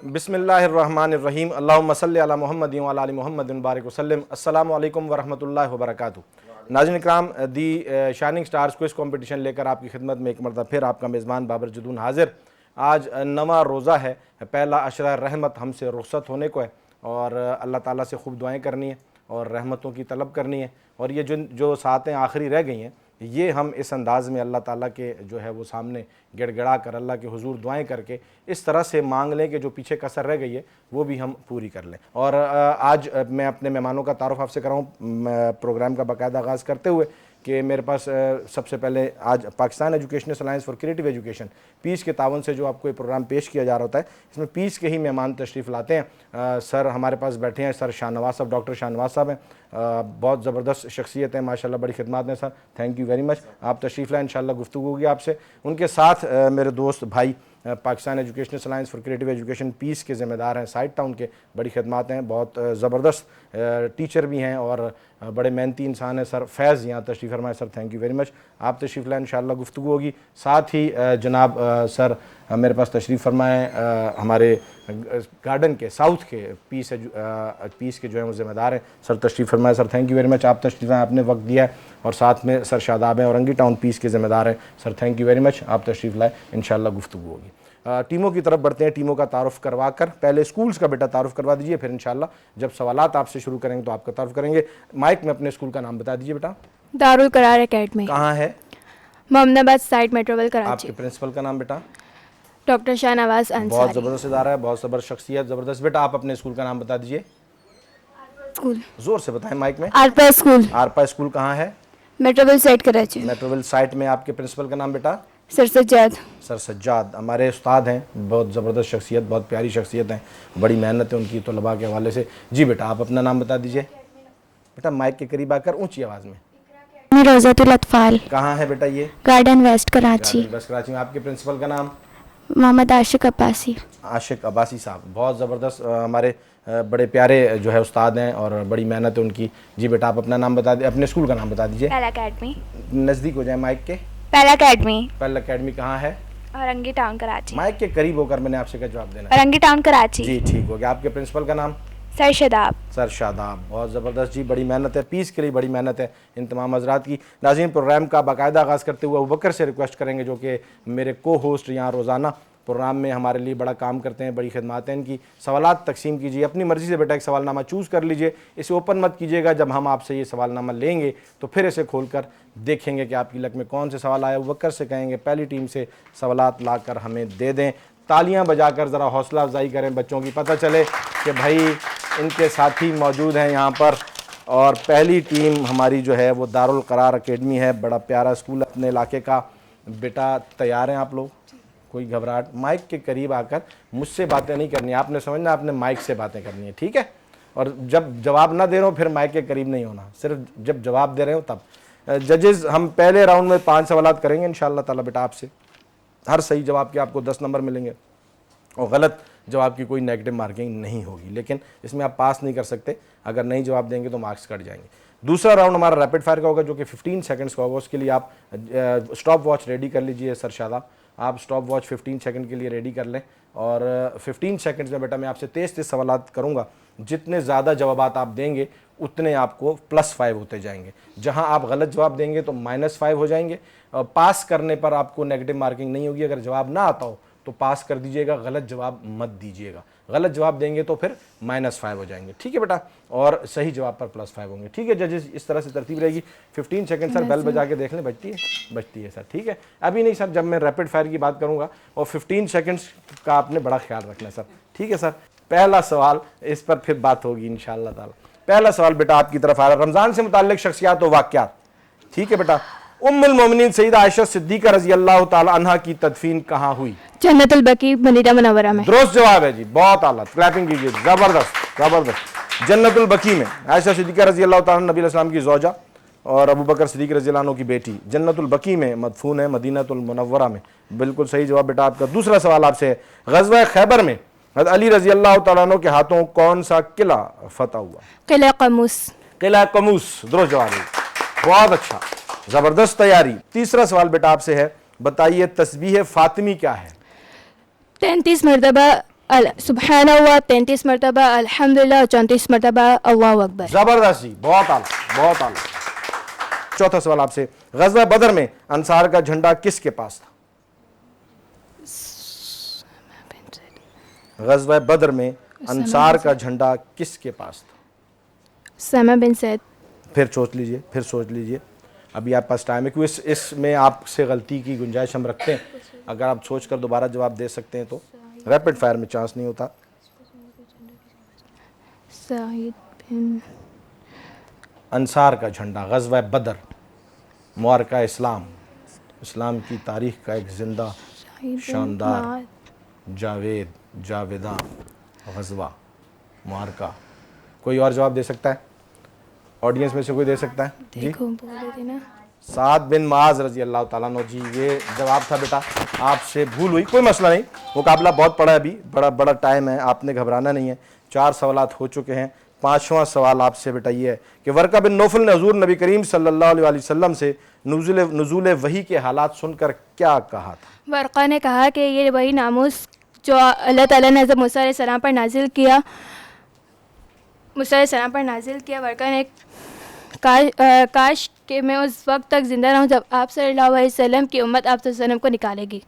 بسم اللہ الرحمن الرحیم اللہم صلی علی محمد و علی آل محمد بارک وسلم۔ السلام علیکم ورحمۃ اللہ وبرکاتہ۔ ناظرین اکرام، دی شائننگ سٹارز کوئز کمپٹیشن لے کر آپ کی خدمت میں ایک مرتبہ پھر آپ کا میزبان بابر جدون حاضر۔ آج نواں روزہ ہے، پہلا عشرہ رحمت ہم سے رخصت ہونے کو ہے، اور اللہ تعالیٰ سے خوب دعائیں کرنی ہیں اور رحمتوں کی طلب کرنی ہے، اور یہ جو ساعتیں آخری رہ گئی ہیں یہ ہم اس انداز میں اللہ تعالیٰ کے جو ہے وہ سامنے گڑ گڑا کر اللہ کے حضور دعائیں کر کے اس طرح سے مانگ لیں کہ جو پیچھے کسر رہ گئی ہے وہ بھی ہم پوری کر لیں۔ اور آج میں اپنے مہمانوں کا تعارف آپ سے کراؤں پروگرام کا باقاعدہ آغاز کرتے ہوئے کہ میرے پاس سب سے پہلے آج Pakistan educational alliance for creative education peace کے تعاون سے جو آپ کو یہ پروگرام پیش کیا جا رہا ہوتا ہے، اس میں پیس کے ہی مہمان تشریف لاتے ہیں۔ سر ہمارے پاس بیٹھے ہیں، سر شاہ نواز صاحب، ڈاکٹر شاہ نواز صاحب ہیں، بہت زبردست شخصیت ہیں ماشاءاللہ، بڑی خدمات ہیں سر، تھینک یو ویری مچ، آپ تشریف لائیں، انشاءاللہ گفتگو ہوگی آپ سے۔ ان کے ساتھ میرے دوست بھائی Pakistan educational alliance for creative education peace کے ذمہ دار ہیں سائٹ ٹاؤن کے، بڑی خدمات ہیں، بہت زبردست ٹیچر بھی ہیں اور بڑے محنتی انسان ہیں سر فیض، یہاں تشریف فرمائے سر، تھینک یو ویری مچ، آپ تشریف لائیں، انشاءاللہ گفتگو ہوگی۔ ساتھ ہی جناب سر میرے پاس تشریف فرمائیں ہمارے گارڈن کے ساؤتھ کے پیس کے جو ہیں وہ ذمہ دار ہیں سر، تشریف فرمائے سر، تھینک یو ویری مچ، آپ تشریف لائیں، آپ نے وقت دیا ہے، اور ساتھ میں سر شاداب ہیں اورنگی ٹاؤن پیس کے ذمہ دار ہیں سر، تھینک یو ویری مچ، آپ تشریف لائیں، انشاءاللہ گفتگو ہوگی۔ ٹیموں کی طرف بڑھتے ہیں، ٹیموں کا تعارف کروا کر پہلے سکولز کا بیٹا تعارف کروا دیجئے، پھر انشاءاللہ جب سوالات آپ سے شروع کریں گے تو آپ کا تعارف کریں گے۔ مائک میں اپنے اسکول کا نام بتا دیجئے بیٹا۔ دارالقرار اکیڈمی، کہاں ہے؟ محمد آباد سائٹ میٹروول آپ کراچی۔ کے پرنسپل کا نام بیٹا؟ ڈاکٹر شاہ نواز بہت انصاری۔ زبردست ادارہ ہے، بہت زبردست شخصیت، زبردست۔ بیٹا آپ اپنے اسکول کا نام بتا دیجئے، اسکول زور سے بتائیں مائک میں۔ آرپا اسکول، آرپا اسکول کہاں ہے؟ میٹروول سائٹ کراچی۔ میٹروول سائٹ میں۔ آپ کے پرنسپل کا نام بیٹا؟ سر سجاد۔ سر سجاد ہمارے استاد ہیں، بہت زبردست شخصیت، بہت پیاری شخصیت ہیں، بڑی محنت ہے ان کی طلباء کے حوالے سے۔ جی بیٹا آپ اپنا نام بتا دیجئے۔ بیٹا مائک کے قریب آ کر اونچی آواز میں۔ روزۃ الاطفال، کہاں ہے بیٹا یہ؟ Garden west Karachi. بس کراچی میں۔ آپ کے پرنسپل کا نام؟ محمد عاشق عباسی۔ عاشق عباسی صاحب، بہت زبردست ہمارے بڑے پیارے جو ہے استاد ہیں اور بڑی محنت ہے ان کی۔ جی بیٹا آپ اپنا نام بتا دیجیے، اپنے اسکول کا نام بتا دیجیے۔ پہلا اکیڈمی، نزدیک ہو جائے مائک کے۔ پہلا اکیڈمی، پہلا اکیڈمی کہاں ہے؟ اورنگی ٹاؤن کراچی۔ مائک کے قریب ہو کر میں نے آپ سے کیا جواب دینا ہے؟ اورنگی ٹاؤن کراچی۔ جی ٹھیک ہو گیا۔ آپ کے پرنسپل کا نام؟ سر شاداب۔ سر شاداب، بہت زبردست جی، بڑی محنت ہے، پیس کے لیے بڑی محنت ہے ان تمام حضرات کی۔ ناظرین پروگرام کا باقاعدہ آغاز کرتے ہوئے ابوبکر سے ریکویسٹ کریں گے جو کہ میرے کو ہوسٹ یہاں روزانہ پروگرام میں ہمارے لیے بڑا کام کرتے ہیں، بڑی خدمات ہیں ان کی۔ سوالات تقسیم کیجیے، اپنی مرضی سے بیٹا ایک سوال نامہ چوز کر لیجئے، اسے اوپن مت کیجیے گا، جب ہم آپ سے یہ سوال نامہ لیں گے تو پھر اسے کھول کر دیکھیں گے کہ آپ کی لک میں کون سے سوال آئے۔ ابوبکر سے کہیں گے پہلی ٹیم سے سوالات لا کر ہمیں دے دیں، تالیاں بجا کر ذرا حوصلہ افزائی کریں بچوں کی، پتہ چلے کہ بھائی ان کے ساتھی موجود ہیں یہاں پر۔ اور پہلی ٹیم ہماری جو ہے وہ دارالقرار اکیڈمی ہے، بڑا پیارا اسکول اپنے علاقے کا۔ بیٹا تیار ہیں آپ لوگ؟ کوئی گھبراہٹ؟ مائک کے قریب آ کر مجھ سے باتیں نہیں کرنی، آپ نے سمجھنا آپ نے مائک سے باتیں کرنی ہے، ٹھیک ہے؟ اور جب جواب نہ دے رہے ہو پھر مائک کے قریب نہیں ہونا، صرف جب جواب دے رہے ہو تب۔ ججز ہم پہلے راؤنڈ میں 5 سوالات کریں گے انشاءاللہ تعالیٰ بیٹا آپ سے، ہر صحیح جواب کے آپ کو 10 نمبر ملیں گے، اور غلط جواب کی کوئی نیگیٹو مارکنگ نہیں ہوگی، لیکن اس میں آپ پاس نہیں کر سکتے، اگر نہیں جواب دیں گے تو مارکس کٹ جائیں گے۔ دوسرا راؤنڈ ہمارا ریپڈ فائر کا ہوگا جو کہ 15 سیکنڈز کا ہوگا، اس کے لیے آپ اسٹاپ واچ ریڈی کر لیجئے سر شاداب، آپ اسٹاپ واچ 15 سیکنڈ کے لیے ریڈی کر لیں، اور 15 سیکنڈز میں بیٹا میں آپ سے تیز سوالات کروں گا، جتنے زیادہ جوابات آپ دیں گے اتنے آپ کو +5 ہوتے جائیں گے، جہاں آپ غلط جواب دیں گے تو -5 ہو جائیں گے، اور پاس کرنے پر آپ کو نیگیٹو مارکنگ نہیں ہوگی، اگر جواب نہ آتا ہو تو پاس کر دیجئے گا، غلط جواب مت دیجئے گا، غلط جواب دیں گے تو پھر -5 ہو جائیں گے، ٹھیک ہے بیٹا؟ اور صحیح جواب پر +5 ہوں گے، ٹھیک ہے ججز؟ اس طرح سے ترتیب رہے گی۔ 15 سیکنڈ سر بیل بجا کے دیکھ لیں، بجتی ہے سر، ٹھیک ہے؟ ابھی نہیں سر، جب میں ریپڈ فائر کی بات کروں گا، اور 15 سیکنڈز کا آپ نے بڑا خیال رکھنا ہے سر، ٹھیک ہے سر؟ پہلا سوال، اس پر پھر بات ہوگی انشاءاللہ تعالی۔ پہلا سوال بیٹا آپ کی طرف آ رہا ہے، رمضان سے متعلق شخصیات و واقعات، ٹھیک ہے بیٹا؟ ام المومنین سیدہ عائشہ صدیقہ رضی اللہ تعالی عنہا کی تدفین کہاں ہوئی؟ جنت البقیع مدینہ منورہ میں۔ درست جواب ہے جی، بہت اعلیٰ، کلیپنگ کیجیے، زبردست زبردست۔ جنت البقیع میں عائشہ صدیقہ رضی اللہ تعالیٰ نبی علیہ السلام کی زوجہ اور ابوبکر صدیق رضی اللہ عنہ کی بیٹی، جنت البقیع میں مدفون ہے، مدینہ المنورہ میں، بالکل صحیح جواب بیٹا آپ کا۔ دوسرا سوال آپ سے ہے، غزوہ خیبر میں حضرت علی رضی اللہ تعالیٰ عنہ کے ہاتھوں کون سا قلعہ فتح ہوا؟ قلعہ قموس۔ قلعہ قموس، درست جواب ہے، بہت اچھا، زبردست تیاری۔ تیسرا سوال بیٹا آپ سے ہے، بتائیے تسبیح فاطمی کیا ہے؟ 33 مرتبہ سبحان اللہ 33 مرتبہ، الحمدللہ 34 مرتبہ، اللہ اکبر. زبردست جی، بہت اعلیٰ بہت اعلیٰ. چوتھا سوال آپ سے، غزوہ بدر میں انصار کا جھنڈا کس کے پاس تھا؟ غزوہ بدر میں انصار کا جھنڈا کس کے پاس تھا؟ اسامہ بن زید. پھر سوچ لیجئے ابھی آپ پاس ٹائم ہے، کیونکہ اس میں آپ سے غلطی کی گنجائش ہم رکھتے ہیں. اگر آپ سوچ کر دوبارہ جواب دے سکتے ہیں تو ریپڈ فائر میں چانس نہیں ہوتا. سعید بن انصار کا جھنڈا غزوہ بدر، معرکہ اسلام کی تاریخ کا ایک زندہ شاندار جاویداں غزوہ معرکہ. کوئی اور جواب دے سکتا ہے آڈینس میں سے؟ کوئی دے سکتا ہے؟ جی، دیکھو بولے تھے نا. سعد بن معاذ رضی اللہ تعالیٰ عنہ. جی یہ جواب تھا بیٹا، آپ سے بھول ہوئی، کوئی مسئلہ نہیں. مقابلہ بہت پڑا ہے، ابھی بڑا ٹائم ہے، آپ نے گھبرانا نہیں ہے. 4 سوالات ہو چکے ہیں. 5واں سوال آپ سے بیٹا یہ ہے کہ ورقہ بن نوفل نے حضور نبی کریم صلی اللہ علیہ وسلم سے نزول وحی کے حالات سن کر کیا کہا تھا؟ ورقہ نے کہا کہ یہ وہی ناموس جو اللہ تعالیٰ نے حضرت موسیٰ علیہ السلام پر نازل کیا، ورقہ نے کاش کہ میں اس وقت تک زندہ رہوں جب آپ صلی اللہ علیہ وسلم کی امت آپ صلی اللہ علیہ وسلم کو نکالے گی.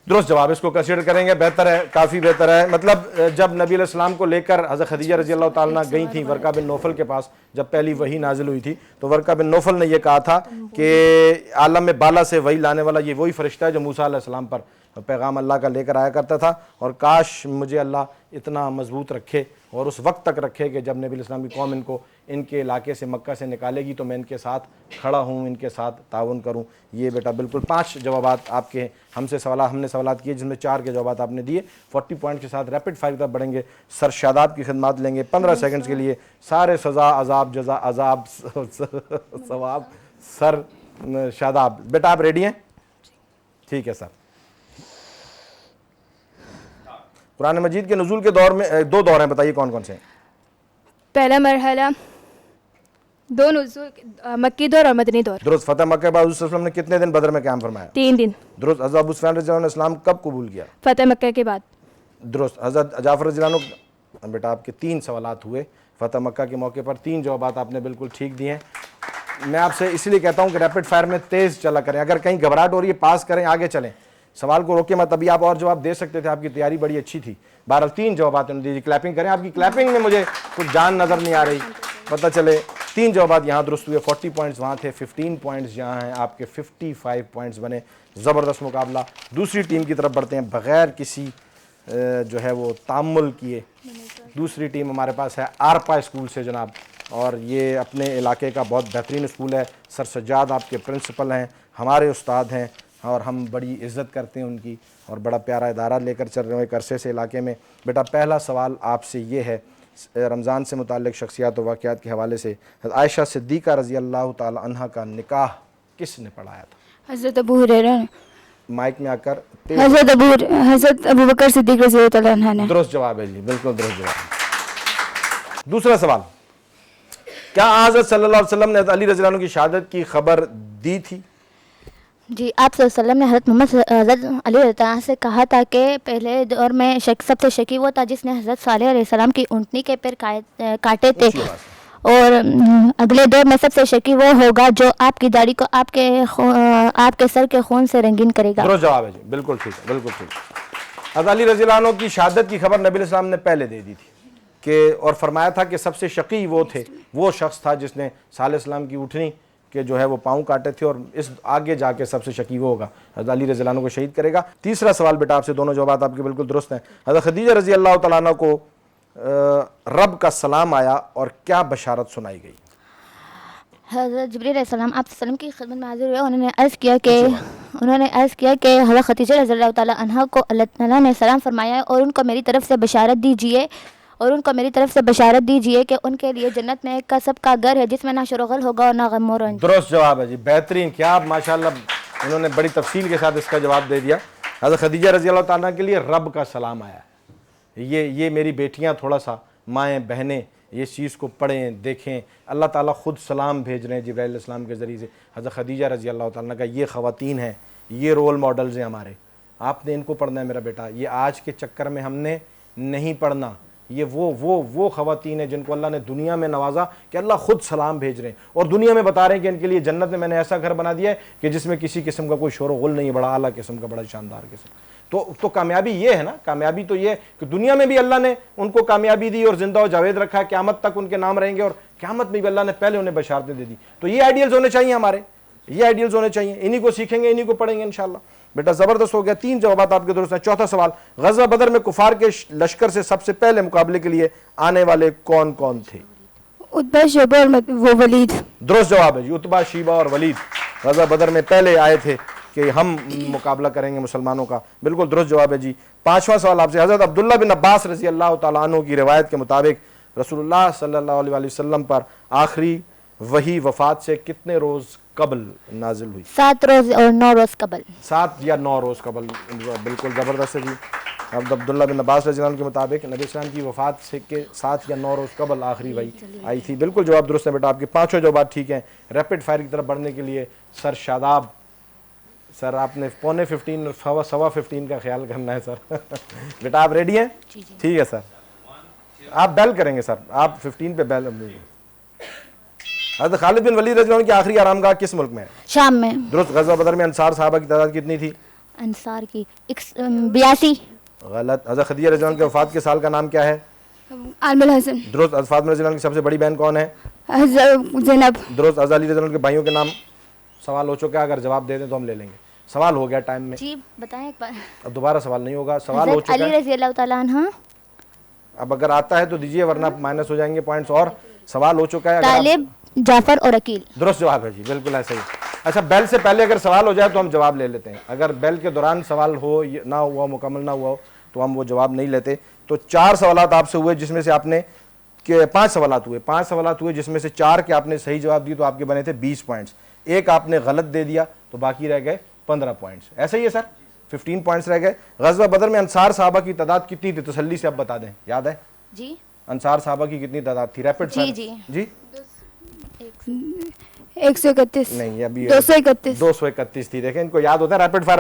درست جواب، اس کو کنسیڈر کریں گے، بہتر ہے، کافی بہتر ہے. مطلب جب نبی علیہ السلام کو لے کر حضرت خدیجہ رضی اللہ تعالیٰ گئی تھیں ورقہ بن نوفل کے پاس، جب پہلی وحی نازل ہوئی تھی تو ورقہ بن نوفل نے یہ کہا تھا کہ عالم بالا سے وحی لانے والا یہ وہی فرشتہ ہے جو موسیٰ علیہ السلام پر پیغام اللہ کا لے کر آیا کرتا تھا، اور کاش مجھے اللہ اتنا مضبوط رکھے اور اس وقت تک رکھے کہ جب نبی علیہ السلام کی قوم ان کے علاقے سے مکہ سے نکالے گی تو میں ان کے ساتھ کھڑا ہوں، ان کے ساتھ تعاون کروں. یہ بیٹا بالکل 5 جوابات آپ کے ہیں. ہم نے سوالات کیے جن میں 4 کے جوابات آپ نے دیے. 40 پوائنٹ کے ساتھ ریپڈ فائر کی طرف بڑھیں گے. سر شاداب کی خدمات لیں گے 15 سیکنڈز کے لیے. سارے سزا عذاب جزا عذاب ثواب. سر شاداب بیٹا آپ ریڈی ہیں؟ ٹھیک ہے سر. قرآن مجید کے نزول کے دور میں 2 دور ہیں، بتائیے کون کون سے ہیں؟ پہلا مرحلہ 2 نزول، مکی دور اور مدنی دور. درست. فتح مکہ کے بعد حضور صلی اللہ علیہ وسلم نے کتنے دن بدر میں قیام فرمایا؟ 3 دن. درست. حضرت ابو سفیان رضی اللہ عنہ نے اسلام کب قبول کیا؟ فتح مکہ کے بعد. درست. حضرت جعفر رضی اللہ عنہ. بیٹا آپ کے 3 سوالات ہوئے فتح مکہ کے موقع پر. 3 جوابات آپ نے بالکل ٹھیک دیے ہیں. میں آپ سے اس لیے کہتا ہوں کہ ریپڈ فائر میں تیز چلا کریں. اگر کہیں گھبراہٹ ہو رہی ہے پاس کریں، آگے چلیں، سوال کو روکے مت. ابھی آپ اور جواب دے سکتے تھے، آپ کی تیاری بڑی اچھی تھی. 3 جوابات انہوں نے دیجیے. کلیپنگ کریں. آپ کی کلیپنگ میں مجھے کچھ جان نظر نہیں آ رہی، پتہ چلے. 3 جوابات یہاں درست ہوئے. 40 پوائنٹس وہاں تھے، 15 پوائنٹس یہاں ہیں. آپ کے 55 پوائنٹس بنے. زبردست مقابلہ. دوسری ٹیم کی طرف بڑھتے ہیں بغیر کسی جو ہے وہ تامل کیے. دوسری ٹیم ہمارے پاس ہے آرپا اسکول سے جناب، اور یہ اپنے علاقے کا بہت بہترین اسکول ہے. سر سجاد آپ کے پرنسپل ہیں، ہمارے استاد ہیں، اور ہم بڑی عزت کرتے ہیں ان کی، اور بڑا پیارا ادارہ لے کر چل رہے ہیں ایک عرصے سے علاقے میں. بیٹا پہلا سوال آپ سے یہ ہے، رمضان سے متعلق شخصیات و واقعات کے حوالے سے. عائشہ صدیقہ رضی اللہ تعالی عنہ کا نکاح کس نے پڑھایا تھا؟ حضرت ابو ہریرہ نے. مائک میں آ کر. حضرت ابو بکر صدیق رضی اللہ تعالیٰ عنہ نے. درست جواب ہے جی، بالکل درست جواب. دوسرا سوال، کیا حضرت صلی اللہ علیہ وسلم نے علی رضی اللہ عنہ کی شہادت کی خبر دی تھی؟ جی، آپ صلی اللہ علیہ وسلم نے حضرت علی رضی اللہ عنہ سے کہا تھا کہ پہلے دور میں سب سے شکی وہ تھا جس نے حضرت صالح علیہ السلام کی اونٹنی کے پیر کاٹے تھے، اور اگلے دور میں سب سے شکی وہ ہوگا جو آپ کی داڑھی کو آپ کے سر کے خون سے رنگین کرے گا. درست جواب ہے جی، بالکل ٹھیک ہے، بالکل ٹھیک. حضرت علی رضی اللہ عنہ کی شہادت کی خبر نبی علیہ السلام نے پہلے دے دی تھی کہ، اور فرمایا تھا کہ سب سے شقی وہ تھے، وہ شخص تھا جس نے صالح علیہ السلام کی اونٹنی کہ جو ہے وہ پاؤں کاٹے تھے، اور اس آگے جا کے سب سے شکی وہ ہوگا، حضرت علی رضی اللہ عنہ کو شہید کرے گا. تیسرا سوال بیٹا آپ سے، دونوں جوابات آپ کے بالکل درست ہیں. حضرت خدیجہ رضی اللہ تعالیٰ عنہ کو رب کا سلام آیا اور کیا بشارت سنائی گئی؟ حضرت جبریل علیہ السلام آپ صلی اللہ علیہ وسلم کی خدمت میں حاضر ہوئے. انہوں نے عرض کیا کہ حضرت خدیجہ رضی اللہ تعالیٰ عنہ کو اللہ تعالیٰ نے سلام فرمایا ہے، اور ان کو میری طرف سے بشارت دیجیے کہ ان کے لیے جنت میں ایک سب کا گھر ہے جس میں نہ شور و غل ہوگا اور نہ غم و رنج. درست جواب ہے جی، بہترین. کیا آپ ماشاءاللہ انہوں نے بڑی تفصیل کے ساتھ اس کا جواب دے دیا. حضرت خدیجہ رضی اللہ تعالیٰ کے لیے رب کا سلام آیا ہے. یہ میری بیٹیاں تھوڑا سا مائیں بہنیں یہ چیز کو پڑھیں دیکھیں. اللہ تعالیٰ خود سلام بھیج رہے ہیں جبرائیل علیہ السلام کے ذریعے سے. حضرت خدیجہ رضی اللہ تعالیٰ کا یہ خواتین ہیں، یہ رول ماڈلز ہیں ہمارے. آپ نے ان کو پڑھنا ہے میرا بیٹا. یہ آج کے چکر میں ہم نے نہیں پڑھنا، یہ وہ خواتین ہیں جن کو اللہ نے دنیا میں نوازا کہ اللہ خود سلام بھیج رہے ہیں اور دنیا میں بتا رہے ہیں کہ ان کے لیے جنت میں نے ایسا گھر بنا دیا ہے کہ جس میں کسی قسم کا کوئی شور و غل نہیں ہے، بڑا اعلیٰ قسم کا، بڑا شاندار قسم۔ تو کامیابی یہ ہے نا، کامیابی تو یہ ہے کہ دنیا میں بھی اللہ نے ان کو کامیابی دی اور زندہ و جاوید رکھا ہے، قیامت تک ان کے نام رہیں گے اور قیامت میں بھی اللہ نے پہلے انہیں بشارتیں دے دی۔ تو یہ آئیڈیلز ہونے چاہیے ہمارے، یہ آئیڈیلز ہونے چاہیے، انہی کو سیکھیں گے، انہی کو پڑھیں گے انشاءاللہ۔ بیٹا زبردست ہو گیا، 3 جوابات آپ کے درست ہیں۔ چوتھا سوال، غزوہ بدر میں کفار کے لشکر سے سب سے پہلے مقابلے کے لیے آنے والے کون کون تھے؟ عتبہ شیبہ اور ولید۔ درست جواب ہے جی، عتبہ شیبہ اور ولید غزوہ بدر میں پہلے آئے تھے کہ ہم مقابلہ کریں گے مسلمانوں کا، بالکل درست جواب ہے جی۔ 5واں سوال آپ سے، حضرت عبداللہ بن عباس رضی اللہ تعالیٰ عنہ کی روایت کے مطابق رسول اللہ صلی اللہ علیہ وآلہ وسلم پر آخری وحی وفات سے کتنے روز قبل نازل ہوئی؟ 7 روز اور 9 روز قبل۔ 7 یا 9 روز قبل، بالکل زبردست ہے جی۔ عبداللہ بن عباس رضی اللہ عنہ کے مطابق نبی اسلام کی وفات سے کے 7 یا 9 روز قبل آخری وحی آئی تھی، بالکل جواب درست ہے بیٹا آپ کے۔ 5 جوابات ٹھیک ہیں۔ ریپڈ فائر کی طرف بڑھنے کے لیے سر شاداب، سر آپ نے 14:15 اور 15:15 کا خیال کرنا ہے سر۔ بیٹا آپ ریڈی ہیں؟ ٹھیک ہے سر، آپ بیل کریں گے سر، آپ 15 پہ بیل۔ حضرت خالد بن ولید رضی اللہ عنہ کی آخری آرام گاہ کس ملک میں ہے؟ شام میں۔ درست۔ غزوہ بدر میں انصار صحابہ کی تعداد کتنی تھی؟ انصار کی 82۔ غلط۔ حضرت خدیجہ رضی اللہ عنہ کے وفات کے سال کا نام کیا ہے؟ عامر الحسن۔ درست۔ حضرت فاطمہ رضی اللہ عنہ کی سب سے بڑی بہن کون ہے؟ زینب۔ درست۔ حضرت علی رضی اللہ عنہ کے بھائیوں کے نام؟ سوال ہو چکا ہے، اگر جواب دے دیں تو ہم لے لیں گے، سوال ہو گیا ٹائم میں، جی بتائیں ایک بار۔ اب دوبارہ سوال نہیں ہوگا، سوال ہو حضرت چکا علی ہے، رضی اللہ تعالیٰ عنہ، اب اگر آتا ہے تو دیجئے ورنہ مائنس ہو جائیں گے پوائنٹس، اور سوال ہو چکا ہے۔ اگر طالب، جعفر اور عقیل۔ درست جواب ہے جی، بالکل ایسا ہی۔ اچھا بیل سے پہلے اگر سوال ہو جائے تو ہم جواب لے لیتے ہیں، اگر بیل کے دوران سوال ہو نہ ہوا، مکمل نہ ہوا ہو تو ہم وہ جواب نہیں لیتے۔ تو 4 سوالات آپ سے ہوئے جس میں سے آپ نے 5 سوالات ہوئے، 5 سوالات ہوئے جس میں سے 4 کے آپ نے صحیح جواب دیے تو آپ کے بنے تھے 20 پوائنٹس، ایک آپ نے غلط دے دیا تو باقی رہ گئے 15 پوائنٹس، ایسا ہی ہے سر، 15 پوائنٹس رہ گئے۔ غزوہ بدر میں انصار صحابہ کی تعداد کتنی تھی؟ تسلی سے اب بتا دیں، یاد ہے؟ جی انصار صحابہ کی کتنی تعداد تھی؟ Rapid fire. جی 131۔ نہیں، ابھی 231۔ 231 تھی، دیکھیں ان کو یاد ہوتا ہے، ریپڈ فائر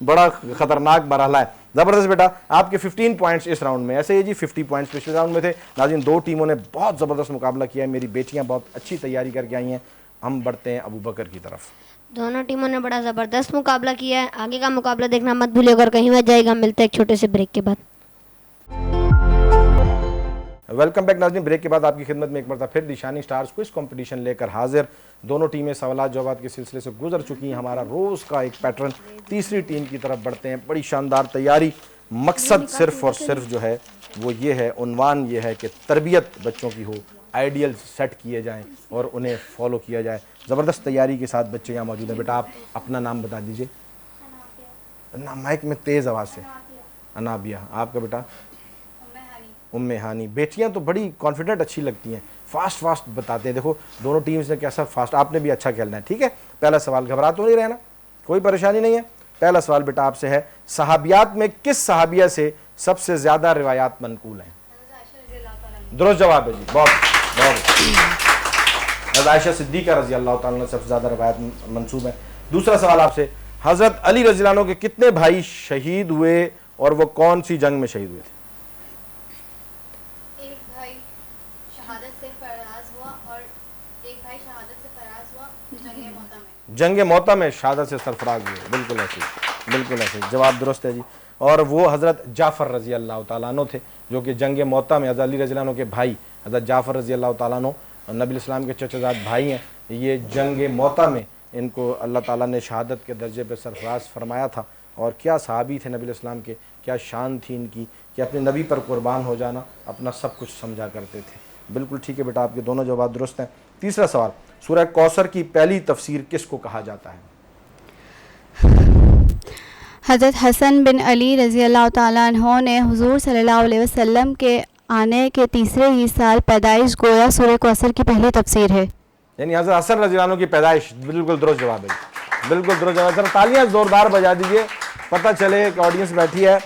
بڑا خطرناک مرحلہ ہے۔ زبردست بیٹا، آپ کے 15 پوائنٹس اس راؤنڈ میں، ایسے ہی جی 50 پوائنٹس پچھلے راؤنڈ میں تھے۔ ناظرین 2 ٹیموں نے بہت زبردست مقابلہ کیا ہے، میری بیٹیاں بہت اچھی تیاری کر کے آئی ہیں۔ ہم بڑھتے ہیں ابو بکر کی طرف۔ دونوں ٹیموں نے بڑا زبردست مقابلہ کیا ہے، آگے کا مقابلہ دیکھنا مت بھولیے اگر کہیں مت جائے گا۔ ملتے ہیں ایک چھوٹے سے بریک کے بعد۔ ویلکم بیک ناظرین، بریک کے بعد آپ کی خدمت میں ایک مرتبہ پھر دیشانی سٹارز کوئز کمپٹیشن لے کر حاضر۔ دونوں ٹیمیں سوالات جوابات کے سلسلے سے گزر چکی ہیں، ہمارا روز کا ایک پیٹرن۔ تیسری ٹیم کی طرف بڑھتے ہیں، بڑی شاندار تیاری، مقصد صرف اور صرف جو ہے وہ یہ ہے، عنوان یہ ہے کہ تربیت بچوں کی ہو، آئیڈیل سیٹ کیے جائیں اور انہیں فالو کیا جائے۔ زبردست تیاری کے ساتھ بچے یہاں موجود ہیں۔ بیٹا آپ اپنا نام بتا دیجئے، مائک میں تیز آواز سے۔ انابیہ، آپ کا بیٹا؟ ام ہانی۔ بیٹیاں تو بڑی کانفیڈنٹ اچھی لگتی ہیں، فاسٹ بتاتے ہیں، دیکھو دونوں ٹیمز نے کیسا فاسٹ، آپ نے بھی اچھا کھیلنا ہے، ٹھیک ہے؟ پہلا سوال، گھبرا تو نہیں رہنا، کوئی پریشانی نہیں ہے۔ پہلا سوال بیٹا آپ سے ہے، صحابیات میں کس صحابیہ سے سب سے زیادہ روایات منقول ہیں؟ درست جواب ہے جی، بہت حضرت عائشہ صدیقہ رضی اللہ تعالیٰ عنہ سب سے زیادہ روایات منسوب ہیں۔ دوسرا سوال آپ سے، حضرت علی رضی اللہ عنہ کے کتنے بھائی شہید ہوئے اور وہ کون سی جنگ میں شہید ہوئے تھے؟ ایک بھائی شہادت سے فراز ہوا اور ایک بھائی شہادت سے فراز ہوا جنگ موتا میں۔ جنگ موتا میں شہادت سے سرفراز ہوئے، بالکل ایسے، بالکل ایسے، جواب درست ہے جی۔ اور وہ حضرت جعفر رضی اللہ تعالیٰ عنہ تھے جو کہ جنگ موتا میں، حضرت علی رضی اللہ عنہ کے بھائی حضرت جعفر رضی اللہ تعالیٰ عنہ نبی الاسلام کے چچا زاد بھائی ہیں، یہ جنگ موتا میں ان کو اللہ تعالیٰ نے شہادت کے درجے پہ سرفراز فرمایا تھا۔ اور کیا صحابی تھے نبی الاسلام کے، کیا شان تھی ان کی کہ اپنے نبی پر قربان ہو جانا اپنا سب کچھ سمجھا کرتے تھے۔ بالکل ٹھیک ہے بیٹا، آپ کے دونوں جوابات درست ہیں۔ تیسرا سوال، سورہ کوثر کی پہلی تفسیر کس کو کہا جاتا ہے؟ حضرت حسن بن علی رضی اللہ تعالیٰ عنہ نے حضور صلی اللہ علیہ وسلم کے آنے کے تیسرے ہی سال پیدائش گویا سورہ کوثر کی پہلی تفسیر ہے، یعنی حضرت حسن رضی اللہ عنہ کی پیدائش، بالکل درست جواب ہے، بالکل درست جواب ہے۔ تالیاں زوردار بجا دیجئے، پتہ چلے کہ آڈینس بیٹھی ہے۔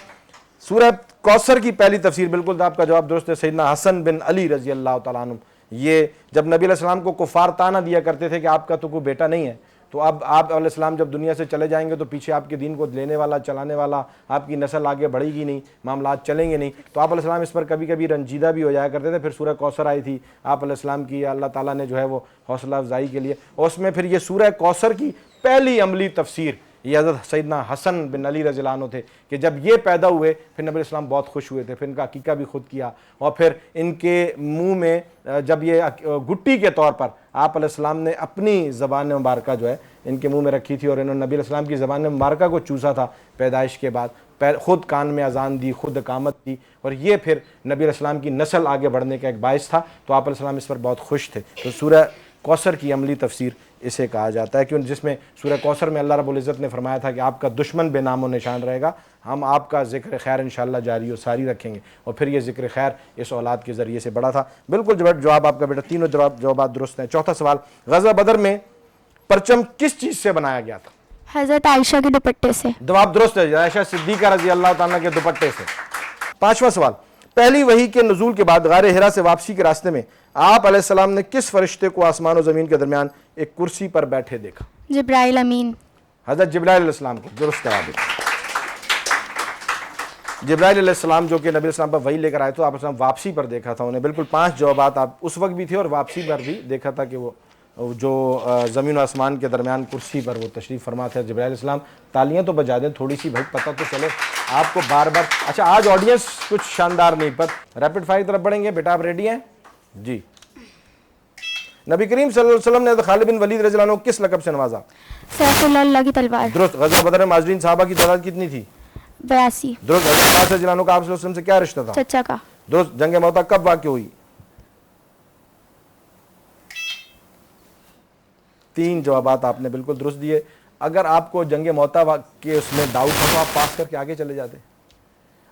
سورہ کوثر کی پہلی تفسیر، بالکل آپ کا جواب درست ہے، سیدنا حسن بن علی رضی اللہ تعالیٰ عنہ۔ یہ جب نبی علیہ السلام کو کفار تانا دیا کرتے تھے کہ آپ کا تو کوئی بیٹا نہیں ہے، تو اب آپ علیہ السلام جب دنیا سے چلے جائیں گے تو پیچھے آپ کے دین کو لینے والا, چلانے والا, آپ کی نسل آگے بڑھے گی نہیں, معاملات چلیں گے نہیں. تو آپ علیہ السلام اس پر کبھی کبھی رنجیدہ بھی ہو جایا کرتے تھے. پھر سورہ کوثر آئی تھی آپ علیہ السلام کی, اللہ تعالیٰ نے جو ہے وہ حوصلہ افزائی کے لیے, اور اس میں پھر یہ سورہ کوثر کی پہلی عملی تفسیر یہ حضرت سیدنا حسن بن علی رضی اللہ عنہ تھے کہ جب یہ پیدا ہوئے پھر نبی علیہ السلام بہت خوش ہوئے تھے. پھر ان کا عقیقہ بھی خود کیا, اور پھر ان کے منہ میں جب یہ گٹی کے طور پر آپ علیہ السلام نے اپنی زبان مبارکہ جو ہے ان کے منہ میں رکھی تھی, اور انہوں نے نبی علیہ السلام کی زبان مبارکہ کو چوسا تھا پیدائش کے بعد, خود کان میں اذان دی, خود اقامت دی, اور یہ پھر نبی علیہ السلام کی نسل آگے بڑھنے کا ایک باعث تھا. تو آپ علیہ السلام اس پر بہت خوش تھے. تو سورہ کوثر کی عملی تفسیر اسے کہا جاتا ہے, جس میں سورہ کوثر میں اللہ رب العزت نے فرمایا تھا کہ آپ کا دشمن بے نام و نشان رہے گا, ہم آپ کا ذکر خیر انشاءاللہ جاری و ساری رکھیں گے. اور پھر یہ ذکر خیر اس اولاد کے ذریعے سے بڑا تھا. بالکل جواب آپ کا بیٹا, تینوں جوابات درست ہیں. چوتھا سوال, غزوہ بدر میں پرچم کس چیز سے بنایا گیا تھا؟ حضرت عائشہ کے دوپٹے سے. جواب درست ہے, عائشہ صدیقہ رضی اللہ تعالیٰ کے دوپٹے سے. پانچواں سوال, پہلی وحی کے نزول کے بعد غار حرا سے واپسی کے راستے میں آپ علیہ السلام نے کس فرشتے کو آسمان و زمین کے درمیان ایک کرسی پر بیٹھے دیکھا؟ جبرائیل امین. حضرت جبرائیل علیہ السلام کو. درست جواب ہے. جبرائیل علیہ السلام جو کہ نبی علیہ السلام پر وحی لے کر آئے تو آپ علیہ السلام واپسی پر دیکھا تھا انہیں. بالکل 5 جوابات آپ اس وقت بھی تھے اور واپسی پر بھی دیکھا تھا کہ وہ جو زمین و آسمان کے درمیان کرسی پر وہ تشریف فرما تھے جبرائیل علیہ السلام. تالیاں تو بجا دیں تھوڑی سی بھائی, پتہ تو چلے آپ کو بار بار. اچھا آج آڈینس کچھ شاندار نہیں, پر ریپڈ فائر کی طرف بڑھیں گے. بیٹا آپ ریڈی ہیں؟ جی. نبی کریم صلی اللہ علیہ وسلم نے خالد بن ولید رضی اللہ عنہ کس لقب سے نوازا؟ سیف اللہ کی تلوار. درست. غزوہ بدر میں مہاجرین صحابہ کی تعداد کتنی تھی؟ 82. درست. حضرت عباس رضی اللہ عنہ کا آپ صلی اللہ علیہ وسلم سے کیا رشتہ تھا؟ چچا کا. درست. جنگ موتا کب واقع ہوئی؟ 3 جوابات آپ نے بالکل درست دیے. اگر آپ کو جنگ موتا کے اس میں ڈاؤٹ تھا تو آپ پاس کر کے آگے چلے جاتے.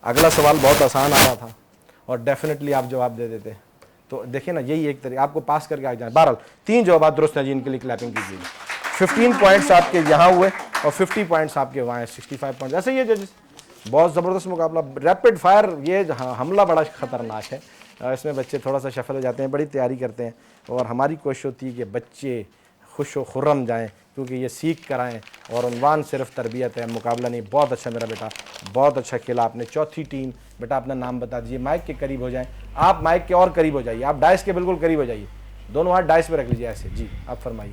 اگلا سوال بہت آسان آ رہا تھا اور ڈیفینیٹلی آپ جواب دے دیتے. تو دیکھیں نا یہی ایک طریقہ آپ کو پاس کر کے آگے جائیں. بہرحال 3 جوابات درست ہیں جی, ان کے لیے کلیپنگ کیجیے. 15 پوائنٹس آپ کے یہاں ہوئے اور 50 پوائنٹس آپ کے وہاں ہیں. 65 پوائنٹس. ایسے یہ ججز بہت زبردست مقابلہ. ریپڈ فائر یہ حملہ بڑا خطرناک ہے, اس میں بچے تھوڑا سا شفل ہو جاتے ہیں, بڑی تیاری کرتے ہیں, اور ہماری کوشش ہوتی ہے کہ بچے خوش و خرم جائیں کیونکہ یہ سیکھ کر آئیں, اور عنوان صرف تربیت ہے, مقابلہ نہیں. بہت اچھا میرا بیٹا, بہت اچھا کھیلا آپ نے. چوتھی ٹیم بیٹا اپنا نام بتا دیجیے. مائک کے قریب ہو جائیں, آپ مائک کے اور قریب ہو جائیے, آپ ڈائس کے بالکل قریب ہو جائیے, دونوں ہاتھ ڈائس پہ رکھ لیجیے ایسے. جی آپ فرمائیے.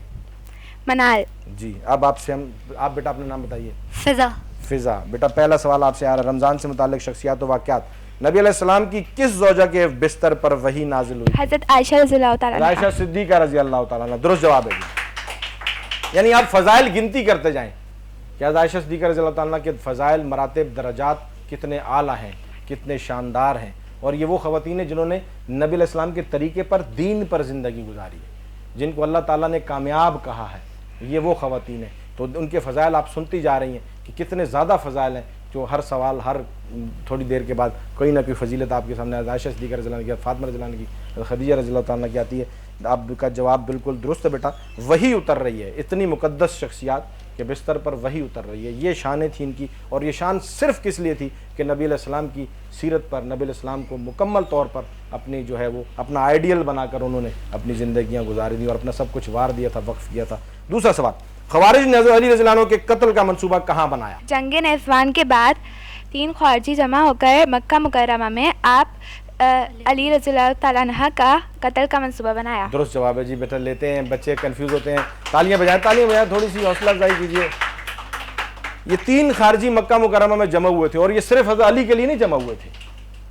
منال. جی اب آپ سے آپ بیٹا اپنا نام بتائیے. فضا. فضا. بیٹا پہلا سوال آپ سے آ رہا ہے, رمضان سے متعلق شخصیات و واقعات. نبی علیہ السلام کی کس زوجہ کے بستر پر وحی نازل ہوئی؟ حضرت عائشہ رضی اللہ تعالیٰ. عائشہ صدیقہ رضی اللہ تعالیٰ عنہ. درست جواب ہے جی. یعنی آپ فضائل گنتی کرتے جائیں کہ عائشہ صدیقہ رضی اللہ تعالیٰ عنہ کے فضائل, مراتب, درجات کتنے اعلیٰ ہیں, کتنے شاندار ہیں. اور یہ وہ خواتین ہیں جنہوں نے نبی علیہ السلام کے طریقے پر, دین پر زندگی گزاری ہے, جن کو اللہ تعالیٰ نے کامیاب کہا ہے. یہ وہ خواتین ہیں. تو ان کے فضائل آپ سنتی جا رہی ہیں کہ کتنے زیادہ فضائل ہیں, جو ہر سوال, ہر تھوڑی دیر کے بعد کوئی نہ کوئی فضیلت آپ کے سامنے عائشہ صدیقہ رضی اللہ عنہ کی, فاطمہ رضی اللہ عنہ کی, خدیجہ رضی اللہ تعالیٰ عنہ کی آتی ہے. آپ کا جواب بالکل درست ہے بیٹا. وحی اتر رہی ہے, اتنی مقدس شخصیات کے بستر پر وحی اتر رہی ہے. یہ شانیں تھیں ان کی, اور یہ شان صرف کس لیے تھی کہ نبی علیہ السلام کی سیرت پر, نبی علیہ السلام کو مکمل طور پر اپنی جو ہے وہ اپنا آئیڈیل بنا کر انہوں نے اپنی زندگیاں گزاری دی اور اپنا سب کچھ وار دیا تھا, وقف کیا تھا. دوسرا سوال, خوارج نے حضرت علی رضی اللہ عنہ کے قتل کا منصوبہ کہاں بنایا؟ جنگ نیفوان کے بعد 3 خارجی جمع ہو کر مکہ مکرمہ میں آپ علی رضی اللہ تعالیٰ عنہ کا قتل کا منصوبہ بنایا. درست جواب ہے جی. بیٹا لیتے ہیں, بچے کنفیوز ہوتے ہیں, تالیاں بجائیں, تالیاں بجائیں, تھوڑی سی حوصلہ افزائی کیجیے. یہ 3 خارجی مکہ مکرمہ میں جمع ہوئے تھے, اور یہ صرف حضرت علی کے لیے نہیں جمع ہوئے تھے.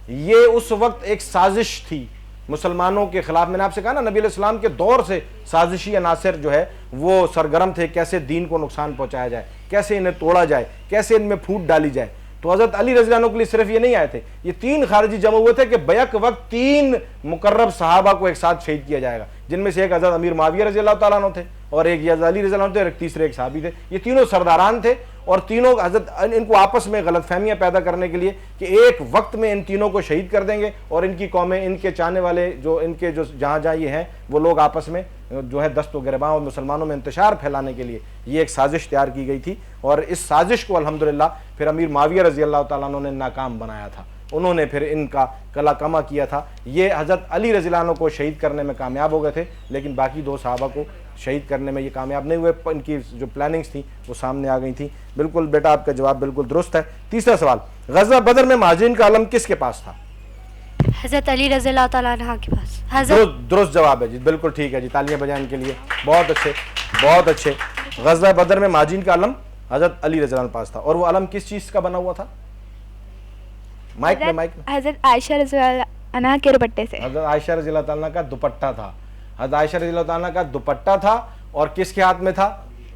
یہ اس وقت ایک سازش تھی مسلمانوں کے خلاف. میں نے آپ سے کہا نا نبی علیہ السلام کے دور سے سازشی عناصر جو ہے وہ سرگرم تھے, کیسے دین کو نقصان پہنچایا جائے, کیسے انہیں توڑا جائے, کیسے ان میں پھوٹ ڈالی جائے. تو حضرت علی رضی اللہ عنہ کے لیے صرف یہ نہیں آئے تھے, یہ 3 خارجی جمع ہوئے تھے کہ بیک وقت 3 مقرب صحابہ کو ایک ساتھ شہید کیا جائے گا, جن میں سے ایک حضرت امیر معاویہ رضی اللہ تعالیٰ عنہ تھے, اور ایک حضرت علی رضی اللہ عنہ تھے, اور ایک تیسرے ایک صحابی تھے. یہ تینوں سرداران تھے, اور تینوں حضرت ان کو آپس میں غلط فہمیاں پیدا کرنے کے لیے کہ ایک وقت میں ان تینوں کو شہید کر دیں گے, اور ان کی قومیں, ان کے چاہنے والے, جو ان کے جو جہاں جہاں یہ ہیں وہ لوگ آپس میں جو ہے دست و گریباں اور مسلمانوں میں انتشار پھیلانے کے لیے یہ ایک سازش تیار کی گئی تھی. اور اس سازش کو الحمدللہ پھر امیر معاویہ رضی اللہ تعالیٰ عنہ نے ناکام بنایا تھا. انہوں نے پھر ان کا کلا کما کیا تھا. یہ حضرت علی رضی اللہ عنہ کو شہید کرنے میں کامیاب ہو گئے تھے, لیکن باقی 2 صحابہ کو شہید کرنے میں یہ کامیاب نہیں ہوئے, ان کی جو پلاننگز تھیں وہ سامنے آ گئی تھیں. بالکل بیٹا آپ کا جواب بالکل درست ہے. تیسرا سوال, غزوہ بدر میں مہاجرین کا علم کس کے پاس تھا؟ حضرت علی رضی اللہ تعالیٰ عنہ کے پاس. درست جواب ہے جی, بالکل ٹھیک ہے جی, تالیاں بجائیں ان کے لیے, بہت اچھے بہت اچھے. غزوہ بدر میں مہاجرین کا علم حضرت علی رضی اللہ عنہ کے پاس تھا, اور وہ علم کس چیز کا بنا ہوا تھا؟ مائک میں حضرت عائشہ رضی اللہ عنہ کے دوپٹے سے. حضرت عائشہ رضی اللہ تعالیٰ کا دوپٹہ تھا. حضرت عائشہ رضی اللہ تعالیٰ کا دوپٹہ تھا, اور کس کے ہاتھ میں تھا؟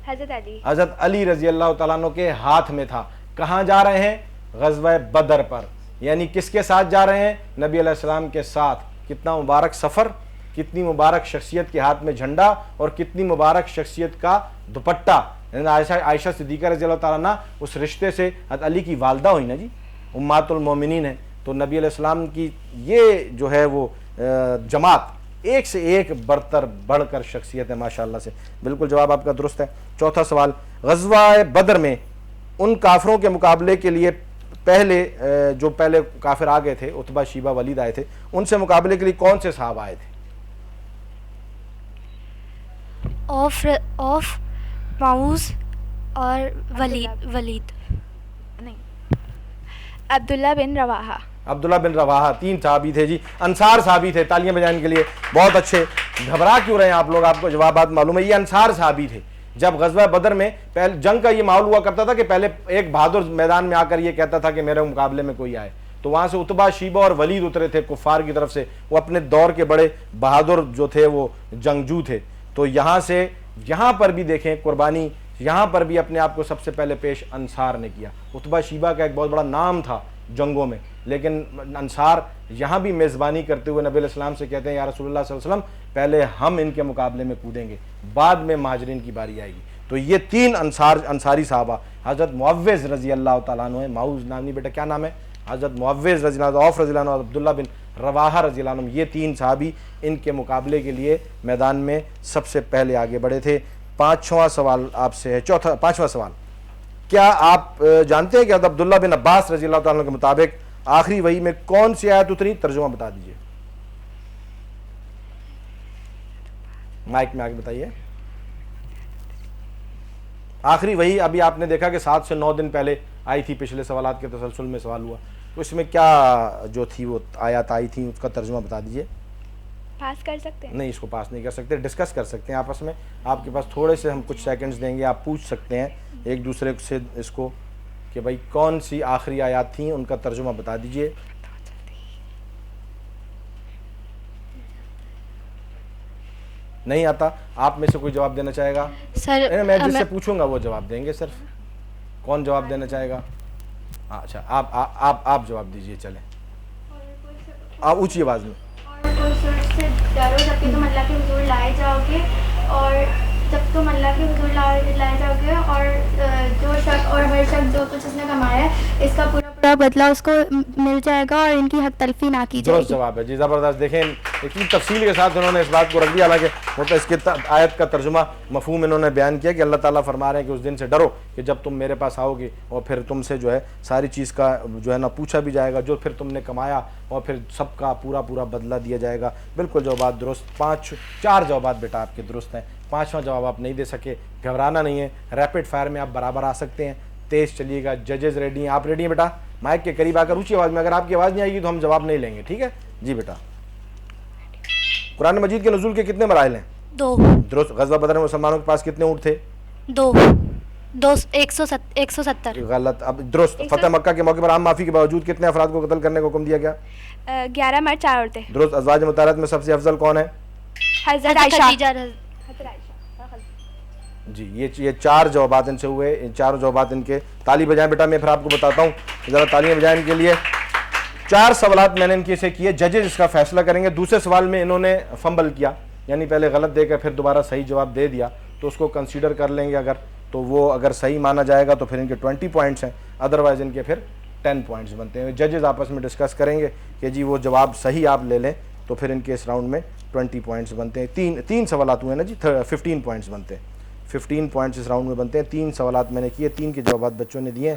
حضرت علی رضی اللہ تعالیٰ عنہ کے ہاتھ میں تھا. کہاں جا رہے ہیں؟ غزوہ بدر پر. یعنی کس کے ساتھ جا رہے ہیں؟ نبی علیہ السلام کے ساتھ. کتنا مبارک سفر, کتنی مبارک شخصیت کے ہاتھ میں جھنڈا, اور کتنی مبارک شخصیت کا دوپٹہ. عائشہ صدیقہ رضی اللہ تعالیٰ عنہ اس رشتے سے حضرت علی کی والدہ ہوئی نا جی, امہات المومنین ہے. تو نبی علیہ السلام کی یہ جو ہے وہ جماعت ایک سے ایک برتر بڑھ کر شخصیت ہے ماشاءاللہ سے. بالکل جواب آپ کا درست ہے. چوتھا سوال, غزوہ بدر میں ان کافروں کے مقابلے کے لیے پہلے کافر آ گئے تھے, عتبہ شیبہ ولید آئے تھے, ان سے مقابلے کے لیے کون سے صحابہ آئے تھے؟ اوف معوذ اور ولید نہیں, عبداللہ بن رواحہ. عبداللہ بن رواحہ, 3 صحابی تھے جی, انصار صحابی تھے. تالیاں بجائیں کے لیے, بہت اچھے. گھبرا کیوں رہے ہیں آپ لوگ؟ آپ کو جوابات معلوم ہے. یہ انصار صحابی تھے. جب غزوہ بدر میں پہلے جنگ کا یہ ماحول ہوا کرتا تھا کہ پہلے ایک بہادر میدان میں آ کر یہ کہتا تھا کہ میرے مقابلے میں کوئی آئے, تو وہاں سے عتبہ شیبہ اور ولید اترے تھے کفار کی طرف سے. وہ اپنے دور کے بڑے بہادر جو تھے وہ جنگجو تھے. تو یہاں پر بھی دیکھیں قربانی, یہاں پر بھی اپنے آپ کو سب سے پہلے پیش انصار نے کیا. عتبہ شیبہ کا ایک بہت بڑا نام تھا جنگوں میں, لیکن انصار یہاں بھی میزبانی کرتے ہوئے نبی علیہ السلام سے کہتے ہیں یا رسول اللہ صلی اللہ علیہ وسلم پہلے ہم ان کے مقابلے میں کودیں گے, بعد میں مہاجرین کی باری آئے گی. تو یہ 3 انصاری صحابہ, حضرت معوذ رضی اللہ تعالیٰ عنہ, معوذ نام نہیں بیٹا, کیا نام ہے؟ حضرت معوذ رضی اللہ عنہ, عوف رضی اللہ عنہ, عبداللہ بن رواحہ رضی اللہ عنہ, یہ 3 صحابی ان کے مقابلے کے لیے میدان میں سب سے پہلے آگے بڑھے تھے. 5واں سوال آپ سے ہے. 5واں سوال, کیا آپ جانتے ہیں کہ حضرت عبداللہ بن عباس رضی اللہ تعالیٰ عنہ کے مطابق آخری وحی میں کون سی آیت اتری؟ ترجمہ بتا دیجئے, مائک میں آگے بتائیے. آخری وحی ابھی آپ نے دیکھا کہ 7 سے 9 دن پہلے آئی تھی, پچھلے سوالات کے تسلسل میں سوال ہوا, تو اس میں کیا جو تھی وہ آیات آئی تھیں, اس کا ترجمہ بتا دیجئے. پاس کر سکتے ہیں؟ نہیں, اس کو پاس نہیں کر سکتے, ڈسکس کر سکتے ہیں آپس میں. آپ کے پاس تھوڑے سے ہم کچھ سیکنڈز دیں گے, آپ پوچھ سکتے ہیں ایک دوسرے سے اس کو کہ بھائی کون سی آخری آیات تھیں, ان کا ترجمہ بتا دیجئے. نہیں آتا؟ آپ میں سے کوئی جواب دینا چاہے گا؟ سر میں جس سے پوچھوں گا وہ جواب دیں گے. صرف کون جواب دینا چاہے گا؟ اچھا, آپ جواب دیجئے. چلیں, آپ اونچی آواز میں. سے ڈرو جب کہ تم اللہ کے حضور لائے جاؤ گے, اور جب تم اللہ کے حضور لائے جاؤ گے, اور جو شخص اور ہر شخص جو کچھ اس نے کمایا ہے اس کا پورا بدلہ اس کو مل جائے گا, اور ان کی حق تلفی نہ کی جائے گی. درست جواب ہے جی, زبردست. دیکھیں اتنی تفصیل کے ساتھ انہوں نے اس بات کو رکھ دیا, حالانکہ مطلب اس کے آیت کا ترجمہ مفہوم انہوں نے بیان کیا کہ اللہ تعالیٰ فرما رہے ہیں کہ اس دن سے ڈرو کہ جب تم میرے پاس آؤ گے, اور پھر تم سے جو ہے ساری چیز کا جو ہے نا پوچھا بھی جائے گا, جو پھر تم نے کمایا, اور پھر سب کا پورا بدلہ دیا جائے گا. بالکل جوابات درست. 4 جوابات بیٹا آپ کے درست ہیں. 5واں جواب آپ نہیں دے سکے, گھبرانا نہیں ہے, ریپڈ فائر میں آپ برابر آ سکتے ہیں. تیز چلیے گا. ججز ریڈی ہیں؟ آپ ریڈی ہیں بیٹا؟ مائک کے قریب آ کر اونچی آواز میں, اگر آپ کی آواز نہیں آئے گی تو ہم جواب نہیں لیں گے, ٹھیک ہے جی بیٹا. قرآن مجید کے نزول کے کتنے مراحل ہیں؟ 2. درست. غزوہ بدر میں مسلمانوں کے پاس کتنے اونٹ تھے؟ 170. غلط. اب درست. فتح مکہ کے موقع پر عام معافی کے باوجود کتنے افراد کو قتل کرنے کا حکم دیا گیا؟ 11 مرد 4 عورتیں. درست. ازواج مطہرات میں سب سے افضل کون ہے؟ حضرت عائشہ. جی, یہ 4 جوابات ان سے ہوئے. ان 4 جوابات ان کے. تالی بجائیں بیٹا, میں پھر آپ کو بتاتا ہوں, ذرا تالیاں بجائیں ان کے لیے. 4 سوالات میں نے ان کے سے کیے, ججز اس کا فیصلہ کریں گے. دوسرے سوال میں انہوں نے فمبل کیا, یعنی پہلے غلط دے کر پھر دوبارہ صحیح جواب دے دیا, تو اس کو کنسیڈر کر لیں گے. تو وہ اگر صحیح مانا جائے گا تو پھر ان کے 20 پوائنٹس ہیں, ادروائز ان کے پھر 10 پوائنٹس بنتے ہیں. ججز آپس میں ڈسکس کریں گے کہ جی وہ جواب صحیح آپ لے لیں تو پھر ان کے اس راؤنڈ میں 20 پوائنٹس بنتے ہیں. 3 سوالات ہوئے نا جی, 15 پوائنٹس بنتے ہیں. 15 پوائنٹس اس راؤنڈ میں بنتے ہیں. 3 سوالات میں نے کیے, 3 کے جوابات بچوں نے دیے ہیں.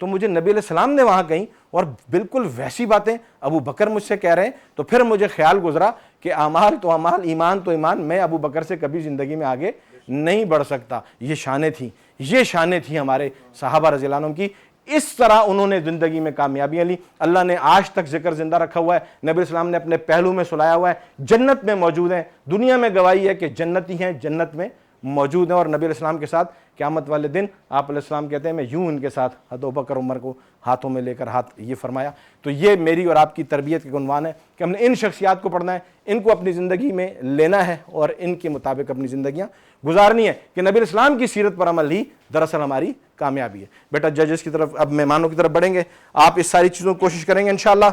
تو مجھے نبی علیہ السلام نے وہاں کہیں اور بالکل ویسی باتیں ابو بکر مجھ سے کہہ رہے ہیں, تو پھر مجھے خیال گزرا کہ اعمال تو اعمال, ایمان تو ایمان, میں ابو بکر سے کبھی زندگی میں آگے نہیں بڑھ سکتا. یہ شانیں تھیں, یہ شانیں تھیں ہمارے صحابہ رضی اللہ عنہم کی. اس طرح انہوں نے زندگی میں کامیابیاں لی. اللہ نے آج تک ذکر زندہ رکھا ہوا ہے, نبی علیہ السلام نے اپنے پہلو میں سلایا ہوا ہے, جنت میں موجود ہیں, دنیا میں گواہی ہے کہ جنتی ہیں, جنت میں موجود ہیں. اور نبی علیہ السلام کے ساتھ قیامت والے دن آپ علیہ السلام کہتے ہیں میں یوں ان کے ساتھ ابو بکر عمر کو ہاتھوں میں لے کر ہاتھ یہ فرمایا. تو یہ میری اور آپ کی تربیت کے عنوان ہے کہ ہم نے ان شخصیات کو پڑھنا ہے, ان کو اپنی زندگی میں لینا ہے اور ان کے مطابق اپنی زندگیاں گزارنی ہے کہ نبی علیہ السلام کی سیرت پر عمل ہی دراصل ہماری کامیابی ہے. بیٹا ججز کی طرف, اب مہمانوں کی طرف بڑھیں گے. آپ اس ساری چیزوں کو کوشش کریں گے انشاءاللہ.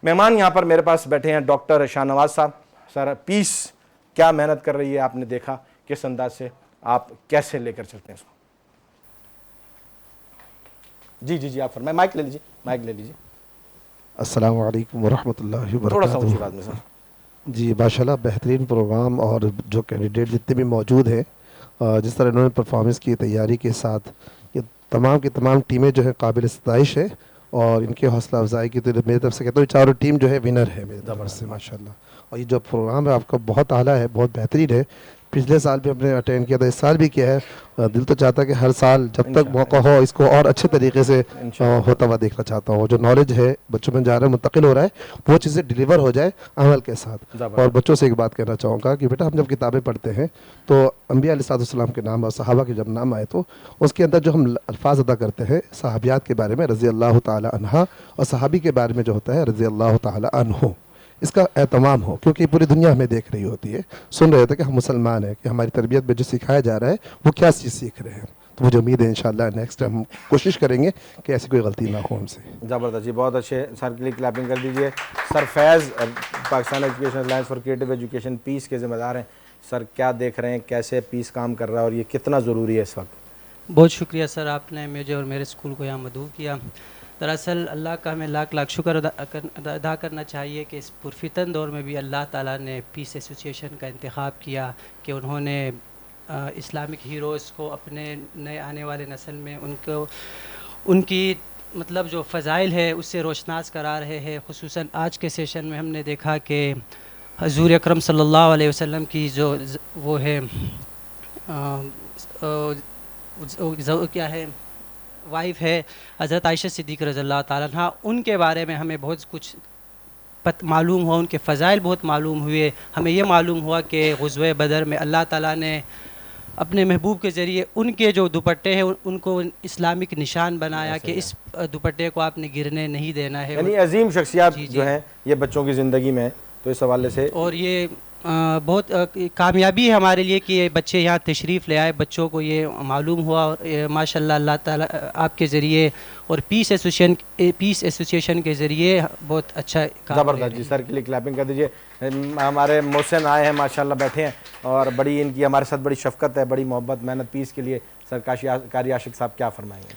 مہمان یہاں پر میرے پاس بیٹھے ہیں ڈاکٹر شاہ نواز صاحب. سر پیس کیا محنت کر رہی ہے, آپ نے دیکھا کس انداز سے, آپ کیسے لے کر چلتے ہیں اس کو؟ جی آپ فرمائیں, مائک لے لیجیے. السلام علیکم ورحمۃ اللہ تھوڑا سا اونچی وبرکاتہ. بات میں سر. جی ماشاءاللہ بہترین پروگرام, اور جو کینڈیڈیٹ جتنے بھی موجود ہیں, جس طرح انہوں نے پرفارمنس کی تیاری کے ساتھ, یہ تمام کی تمام ٹیمیں جو ہے قابل ستائش ہے, اور ان کے حوصلہ افزائی کی تو میری طرف سے کہتا ہوں چاروں ٹیم جو ہے ونر ہے میری طرف سے ماشاءاللہ. اور یہ جو پروگرام ہے آپ کا بہت اعلیٰ ہے, بہت بہترین ہے. پچھلے سال بھی ہم نے اٹینڈ کیا تھا, اس سال بھی کیا ہے. دل تو چاہتا ہے کہ ہر سال جب تک موقع ہو اس کو اور اچھے طریقے سے ہوتا ہوا دیکھنا چاہتا ہوں. جو نالج ہے بچوں میں جا رہا ہے, منتقل ہو رہا ہے, وہ چیزیں ڈیلیور ہو جائے عمل کے ساتھ. اور بچوں سے ایک بات کہنا چاہوں گا کہ بیٹا ہم جب کتابیں پڑھتے ہیں تو انبیاء علیہ السلام کے نام اور صحابہ کے جب نام آئے تو اس کے اندر جو ہم الفاظ ادا کرتے ہیں صحابیات کے بارے میں رضی اللہ تعالی عنہا, اور صحابی کے بارے میں جو ہوتا ہے رضی اللہ تعالی عنہ, اس کا اہتمام ہو, کیونکہ پوری دنیا ہمیں دیکھ رہی ہوتی ہے, سن رہے ہوتے ہیں کہ ہم مسلمان ہیں, کہ ہماری تربیت میں جو سکھایا جا رہا ہے وہ کیا چیز سیکھ رہے ہیں. تو مجھے امید ہے انشاءاللہ نیکسٹ ٹائم ہم کوشش کریں گے کہ ایسی کوئی غلطی نہ ہو ہم سے. زبردست جی, بہت اچھے. سر کے لیے کلیپنگ کر دیجئے. Sir Faiz Pakistan education alliance for creative education peace کے ذمہ دار ہیں. سر کیا دیکھ رہے ہیں, کیسے پیس کام کر رہا ہے اور یہ کتنا ضروری ہے اس وقت؟ بہت شکریہ سر, آپ نے مجھے اور میرے اسکول کو یہاں مدعو کیا. دراصل اللہ کا ہمیں لاکھ لاکھ شکر ادا کرنا چاہیے کہ اس پرفتن دور میں بھی اللہ تعالیٰ نے پیس ایسوسیشن کا انتخاب کیا, کہ انہوں نے اسلامک ہیروز کو اپنے نئے آنے والے نسل میں ان کی مطلب جو فضائل ہے اس سے روشناس کرا رہے ہیں. خصوصاً آج کے سیشن میں ہم نے دیکھا کہ حضور اکرم صلی اللہ علیہ وسلم کی جو وہ ہے کیا ہے وائف ہے حضرت عائشہ صدیقہ رضی اللہ تعالیٰ عنہ, ان کے بارے میں ہمیں بہت کچھ معلوم ہوا, ان کے فضائل بہت معلوم ہوئے. ہمیں یہ معلوم ہوا کہ غزوہ بدر میں اللہ تعالیٰ نے اپنے محبوب کے ذریعے ان کے جو دوپٹے ہیں ان کو اسلامک نشان بنایا کہ اس دوپٹے کو آپ نے گرنے نہیں دینا ہے. یعنی عظیم شخصیات جو ہیں یہ بچوں کی زندگی میں, تو اس حوالے سے اور یہ بہت کامیابی ہے ہمارے لیے کہ یہ بچے یہاں تشریف لے آئے, بچوں کو یہ معلوم ہوا, اور ماشاءاللہ اللہ تعالیٰ آپ کے ذریعے اور پیس ایسوسیشن کے ذریعے بہت اچھا کام. زبردست جی, سر کے لیے کلیپنگ کر دیجئے. ہمارے محسن آئے ہیں ماشاءاللہ, بیٹھے ہیں, اور بڑی ان کی ہمارے ساتھ بڑی شفقت ہے, بڑی محبت, محنت پیس کے لیے. سر قاری عاشق صاحب کیا فرمائیں گے؟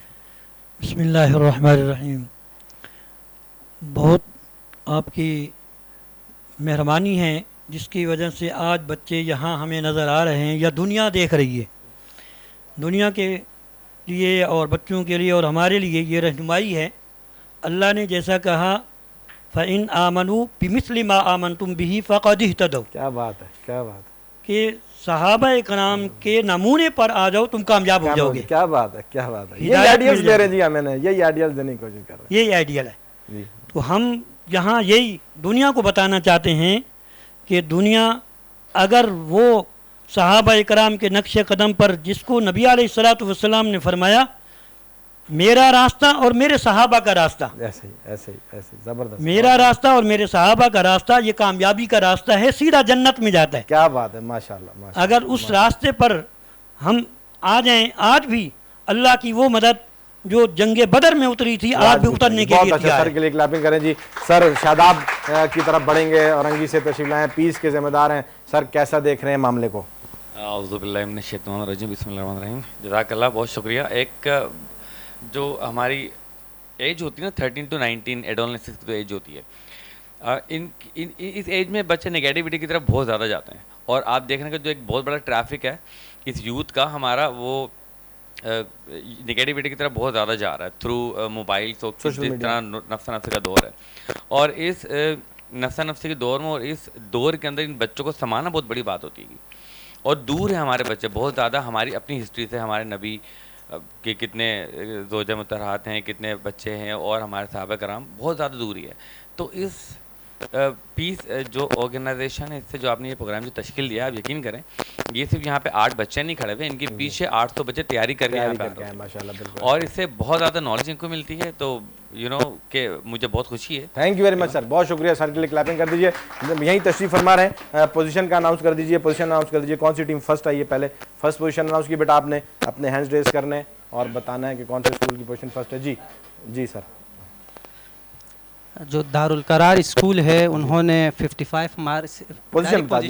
بسم اللہ الرحمن الرحیم. بہت آپ کی مہربانی ہے جس کی وجہ سے آج بچے یہاں ہمیں نظر آ رہے ہیں, یا دنیا دیکھ رہی ہے. دنیا کے لیے اور بچوں کے لیے اور ہمارے لیے یہ رہنمائی ہے. اللہ نے جیسا کہا فَإِنْ آمَنُوا بِمِثْلِ مَا آمَنْتُمْ بِهِ فَقَدْ اهْتَدَوْا, کیا بات ہے, کیا بات ہے, کہ صحابہ کرام کے نمونے پر آ جاؤ تم کامیاب ہو جاؤ گے. کیا بات ہے, کیا بات ہے. یہ آئیڈیلز دے رہے ہیں جی, ہمیں نے یہی آئیڈیلز دینے کی کوشش کر رہے ہیں. یہی آئیڈیل ہے. تو ہم یہاں یہی دنیا کو بتانا چاہتے ہیں کہ دنیا اگر وہ صحابہ اکرام کے نقش قدم پر, جس کو نبی علیہ السلام نے فرمایا میرا راستہ اور میرے صحابہ کا راستہ, ایسے زبردست, میرا راستہ اور میرے صحابہ کا راستہ یہ کامیابی کا راستہ ہے, سیدھا جنت میں جاتا ہے. کیا بات ہے, ماشاءاللہ. اگر اس راستے پر ہم آ جائیں, آج بھی اللہ کی وہ مدد جو جنگ بدر میں اتری تھی آج بھی اترنے کے لیے تیار ہے. سر کے لیے کلیپنگ کریں جی. سر شاداب کی طرف بڑھیں گے, اورنگی سے تشریف لائیں, پیس کے ذمہ دار ہیں. سر کیسا دیکھ رہے ہیں معاملے کو؟ اعوذ باللہ من الشیطان الرجیم, بسم اللہ الرحمن الرحیم. جزاک اللہ, بہت شکریہ. ایک جو ہماری ایج ہوتی ہے نا 13 to 19 ایڈولسنس کی جو ایج ہوتی ہے, اس ایج میں بچے نگیٹیوٹی کی طرف بہت زیادہ جاتے ہیں. اور آپ دیکھ رہے ہیں کہ جو ایک بہت بڑا ٹریفک ہے اس یوتھ کا ہمارا, وہ نگیٹیوٹی کی طرف بہت زیادہ جا رہا ہے تھرو موبائل جس طرح نفسا نفسی کا دور ہے. اور اس نفسا نفسی کے دور میں اور اس دور کے اندر ان بچوں کو سنبھالنا بہت بڑی بات ہوتی ہے. اور دور ہیں ہمارے بچے بہت زیادہ ہماری اپنی ہسٹری سے. ہمارے نبی کہ کتنے زوجہ مطہرات ہیں, کتنے بچے ہیں, اور ہمارے صحابہ کرام بہت زیادہ دوری ہے. تو اس پیس جو آرگنائزیشن ہے, اس سے جو آپ نے یہ پروگرام جو تشکیل دیا, آپ یقین کریں یہ صرف یہاں پہ 8 بچے نہیں کھڑے ہوئے, ان کے پیچھے 800 بچے تیاری کر کے یہاں پہ آتے ہیں, اور اس سے بہت زیادہ نالج ان کو ملتی ہے. تو کہ مجھے بہت خوشی ہے. تھینک یو ویری مچ سر, بہت شکریہ سر کے لیے, کلیپنگ کر دیجیے. یہیں تشریف فرما رہے ہیں, پوزیشن کا اناؤنس کر دیجیے, پوزیشن اناؤنس کر دیجیے, کون سی ٹیم فرسٹ آئی ہے. پہلے فرسٹ پوزیشن اناؤنس کی بیٹا آپ نے اپنے ہینڈز ریز کرنے اور بتانا ہے کہ کون سے اسکول کی پوزیشن فرسٹ ہے. جی سر. جو دارالقرار اسکول ہے انہوں نے 55 مارکس. پوزیشن بتا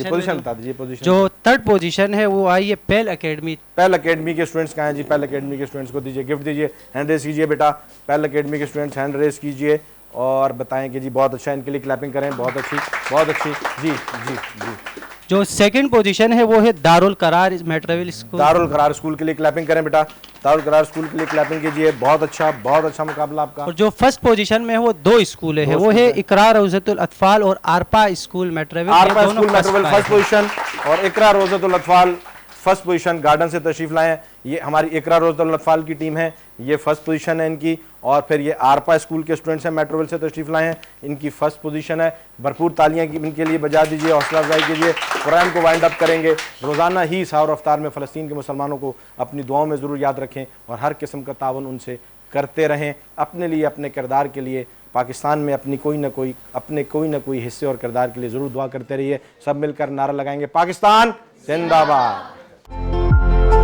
دیجیے. پوزیشن جو 3rd پوزیشن ہے وہ آئی ہے پیل اکیڈمی. پیل اکیڈمی کے اسٹوڈنٹس کہاں ہیں جی؟ پیل اکیڈمی کے اسٹوڈنٹس کو دیجیے گفٹ دیجیے. ہینڈ ریز کیجیے بیٹا, پیل اکیڈمی کے اسٹوڈنٹس ہینڈ ریز کیجیے اور بتائیں کہ جی بہت اچھا, ان کے لیے کلیپنگ کریں. بہت اچھی, بہت اچھی. جی جی جی. جو 2nd پوزیشن ہے وہ ہے دارالقرار میٹرویل اسکول. دارالقرار اسکول کے لیے کلیپنگ کریں بیٹا. دارالقرار اسکول کے لیے کلیپنگ کیجیے. بہت اچھا مقابلہ آپ کا. اور جو 1st پوزیشن میں ہے وہ 2 اسکول ہے, وہ ہے اقرا روضۃ الاطفال اور Arpa school Metroville. Arpa school Metroville first position, اور Iqra Rauzat al-Atfal first position. Garden سے تشریف لائے ہیں. یہ ہماری اقرا روضۃ الاطفال کی ٹیم ہے, یہ فرسٹ پوزیشن ہے ان کی. اور پھر یہ آرپا اسکول کے اسٹوڈنٹس ہیں, میٹرویل سے تشریف لائے ہیں, ان کی فرسٹ پوزیشن ہے. بھرپور تالیاں ان کے لیے بجا دیجیے, حوصلہ افزائی کیجیے. پروگرام کو وائنڈ اپ کریں گے. روزانہ ہی سحر و افطار میں فلسطین کے مسلمانوں کو اپنی دعاؤں میں ضرور یاد رکھیں اور ہر قسم کا تعاون ان سے کرتے رہیں. اپنے لیے, اپنے کردار کے لیے, پاکستان میں اپنے کوئی نہ کوئی حصے اور کردار کے لیے ضرور دعا کرتے رہیے. سب مل کر نعرہ لگائیں گے, پاکستان زندہ باد.